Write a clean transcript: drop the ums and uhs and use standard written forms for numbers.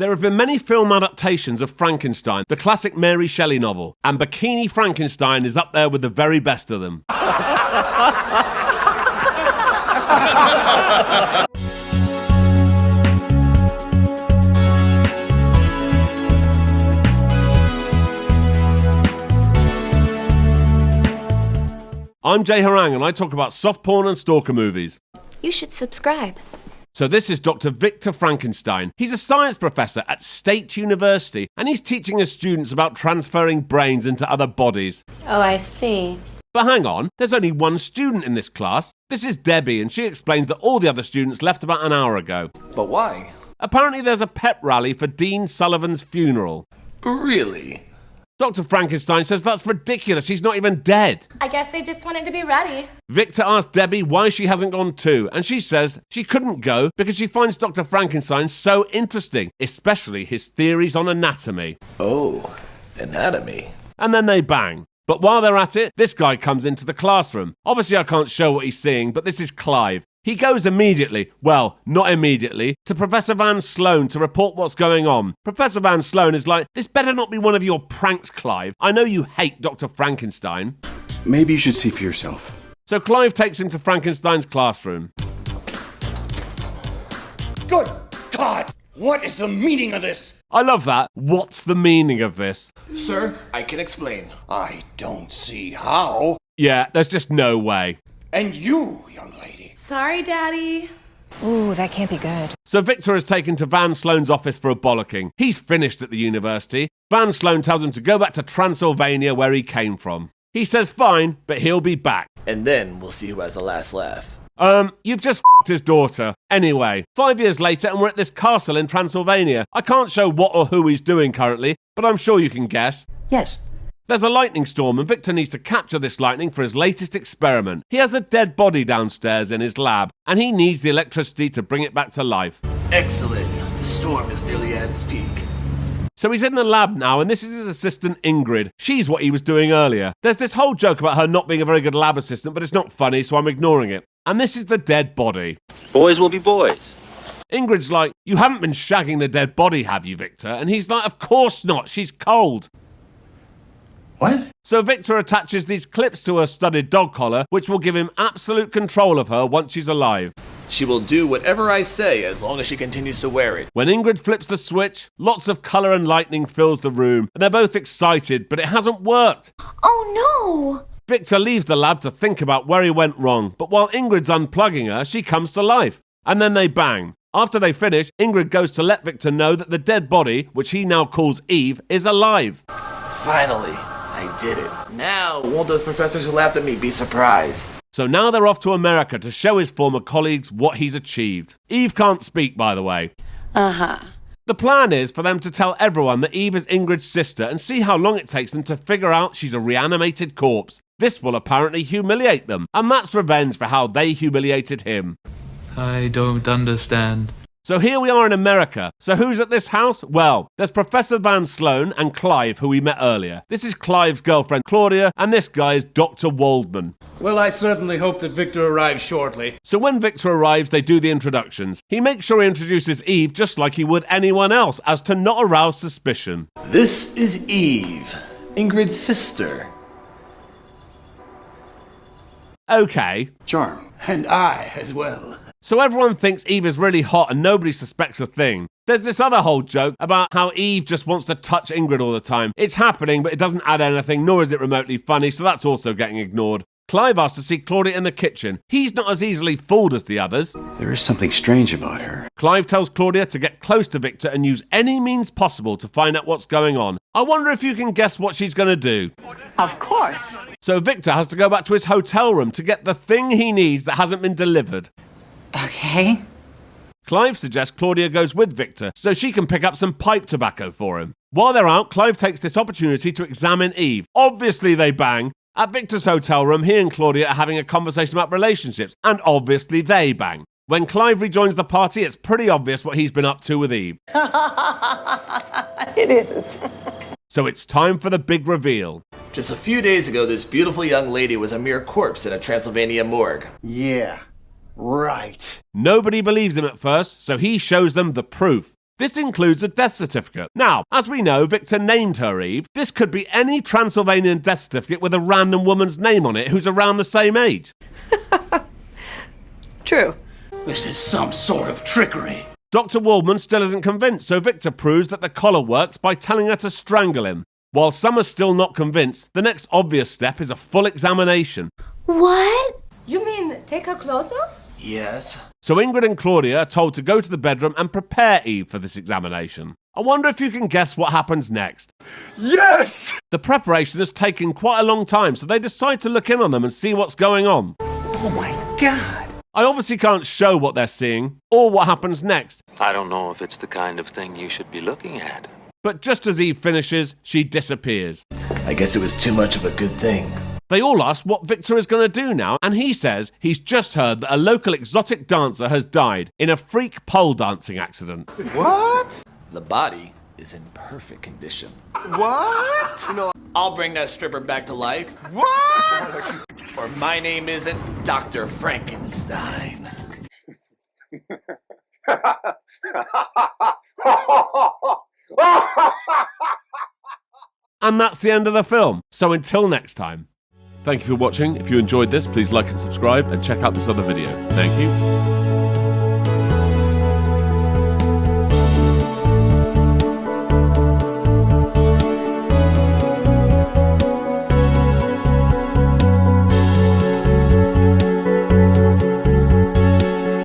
There have been many film adaptations of Frankenstein, the classic Mary Shelley novel, and Bikini Frankenstein is up there with the very best of them. I'm Jay Harangue and I talk about soft porn and stalker movies. You should subscribe. So this is Dr. Victor Frankenstein. He's a science professor at State University and he's teaching his students about transferring brains into other bodies. Oh, I see. But hang on, there's only one student in this class. This is Debbie and she explains that all the other students left about an hour ago. But why? Apparently there's a pep rally for Dean Sullivan's funeral. Really? Dr. Frankenstein says that's ridiculous, he's not even dead. I guess they just wanted to be ready. Victor asks Debbie why she hasn't gone too, and she says she couldn't go because she finds Dr. Frankenstein so interesting, especially his theories on anatomy. Oh, anatomy. And then they bang. But while they're at it, this guy comes into the classroom. Obviously I can't show what he's seeing, but this is Clive. He goes immediately, well, not immediately, to Professor Van Sloan to report what's going on. Professor Van Sloan is like, this better not be one of your pranks, Clive. I know you hate Dr. Frankenstein. Maybe you should see for yourself. So Clive takes him to Frankenstein's classroom. Good God! What is the meaning of this? I love that. What's the meaning of this? Sir, I can explain. I don't see how. Yeah, there's just no way. And you, young lady. Sorry, Daddy. Ooh, that can't be good. So Victor is taken to Van Sloan's office for a bollocking. He's finished at the university. Van Sloan tells him to go back to Transylvania where he came from. He says fine, but he'll be back. And then we'll see who has the last laugh. You've just f***ed his daughter. Anyway, 5 years later and we're at this castle in Transylvania. I can't show what or who he's doing currently, but I'm sure you can guess. Yes. There's a lightning storm and Victor needs to capture this lightning for his latest experiment. He has a dead body downstairs in his lab and he needs the electricity to bring it back to life. Excellent. The storm is nearly at its peak. So he's in the lab now and this is his assistant Ingrid. She's what he was doing earlier. There's this whole joke about her not being a very good lab assistant, but it's not funny, so I'm ignoring it. And this is the dead body. Boys will be boys. Ingrid's like, you haven't been shagging the dead body, have you, Victor? And he's like, of course not, she's cold. What? So Victor attaches these clips to her studded dog collar, which will give him absolute control of her once she's alive. She will do whatever I say as long as she continues to wear it. When Ingrid flips the switch, lots of colour and lightning fills the room, and they're both excited, but it hasn't worked. Oh no! Victor leaves the lab to think about where he went wrong, but while Ingrid's unplugging her, she comes to life. And then they bang. After they finish, Ingrid goes to let Victor know that the dead body, which he now calls Eve, is alive. Finally, I did it. Now, won't those professors who laughed at me be surprised? So now they're off to America to show his former colleagues what he's achieved. Eve can't speak, by the way. Uh-huh. The plan is for them to tell everyone that Eve is Ingrid's sister and see how long it takes them to figure out she's a reanimated corpse. This will apparently humiliate them, and that's revenge for how they humiliated him. I don't understand. So here we are in America. So who's at this house? Well, there's Professor Van Sloan and Clive, who we met earlier. This is Clive's girlfriend, Claudia, and this guy is Dr. Waldman. Well, I certainly hope that Victor arrives shortly. So when Victor arrives, they do the introductions. He makes sure he introduces Eve just like he would anyone else, as to not arouse suspicion. This is Eve, Ingrid's sister. Okay. Charm. And I as well. So everyone thinks Eve is really hot and nobody suspects a thing. There's this other whole joke about how Eve just wants to touch Ingrid all the time. It's happening, but it doesn't add anything, nor is it remotely funny, so that's also getting ignored. Clive asks to see Claudia in the kitchen. He's not as easily fooled as the others. There is something strange about her. Clive tells Claudia to get close to Victor and use any means possible to find out what's going on. I wonder if you can guess what she's going to do. Of course. So Victor has to go back to his hotel room to get the thing he needs that hasn't been delivered. Okay. Clive suggests Claudia goes with Victor so she can pick up some pipe tobacco for him. While they're out, Clive takes this opportunity to examine Eve. Obviously they bang. At Victor's hotel room, he and Claudia are having a conversation about relationships, and obviously they bang. When Clive rejoins the party, it's pretty obvious what he's been up to with Eve. It is. So it's time for the big reveal. Just a few days ago, this beautiful young lady was a mere corpse in a Transylvania morgue. Yeah, right. Nobody believes him at first, so he shows them the proof. This includes a death certificate. Now, as we know, Victor named her Eve. This could be any Transylvanian death certificate with a random woman's name on it who's around the same age. True. This is some sort of trickery. Dr. Waldman still isn't convinced, so Victor proves that the collar works by telling her to strangle him. While some are still not convinced, the next obvious step is a full examination. What? You mean take her clothes off? Yes. So Ingrid and Claudia are told to go to the bedroom and prepare Eve for this examination. I wonder if you can guess what happens next. Yes! The preparation has taken quite a long time, so they decide to look in on them and see what's going on. Oh my God! I obviously can't show what they're seeing, or what happens next, I don't know if it's the kind of thing you should be looking at. but just as Eve finishes, she disappears. I guess it was too much of a good thing. They all ask what Victor is going to do now, and he says he's just heard that a local exotic dancer has died in a freak pole dancing accident. What? The body is in perfect condition. What? I'll bring that stripper back to life. What? Or my name isn't Dr. Frankenstein. And that's the end of the film. So until next time. Thank you for watching. If you enjoyed this, please like and subscribe and check out this other video. Thank you.